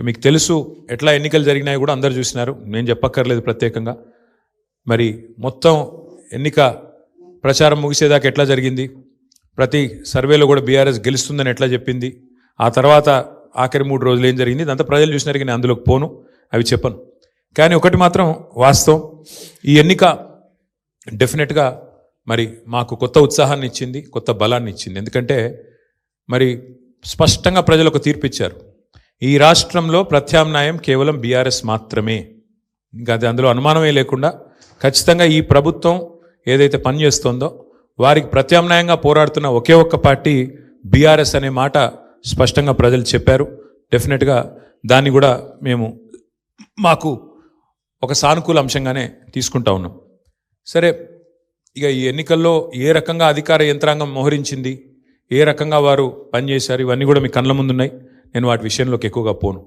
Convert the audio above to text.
మీకు తెలుసు ఎట్లా ఎన్నికలు జరిగినాయి కూడా అందరు చూసినారు, నేను చెప్పక్కర్లేదు ప్రత్యేకంగా. మరి మొత్తం ఎన్నిక ప్రచారం ముగిసేదాకా ఎట్లా జరిగింది, ప్రతి సర్వేలో కూడా బీఆర్ఎస్ గెలుస్తుందని ఎట్లా చెప్పింది, ఆ తర్వాత ఆఖరి 3 రోజులు ఏం జరిగింది, ఇదంతా ప్రజలు చూసినారు. నేను అందులోకి పోను, అవి చెప్పను. కానీ ఒకటి మాత్రం వాస్తవం, ఈ ఎన్నిక డెఫినెట్గా మరి మాకు కొత్త ఉత్సాహాన్ని ఇచ్చింది, కొత్త బలాన్ని ఇచ్చింది. ఎందుకంటే మరి స్పష్టంగా ప్రజలు ఒక తీర్పు ఇచ్చారు, ఈ రాష్ట్రంలో ప్రత్యామ్నాయం కేవలం బీఆర్ఎస్ మాత్రమే. ఇంకా అది అందులో అనుమానమే లేకుండా ఖచ్చితంగా ఈ ప్రభుత్వం ఏదైతే పనిచేస్తుందో వారికి ప్రత్యామ్నాయంగా పోరాడుతున్న ఒకే ఒక్క పార్టీ బీఆర్ఎస్ అనే మాట స్పష్టంగా ప్రజలు చెప్పారు. డెఫినెట్గా దాన్ని కూడా మేము మాకు ఒక సానుకూల అంశంగానే తీసుకుంటా ఉన్నాం. సరే, ఇక ఈ ఎన్నికల్లో ఏ రకంగా అధికార యంత్రాంగం మోహరించింది, ఏ రకంగా వారు పనిచేశారు, ఇవన్నీ కూడా మీ కళ్ళ ముందున్నాయి. నేను వాటి విషయంలోకి ఎక్కువగా పోను.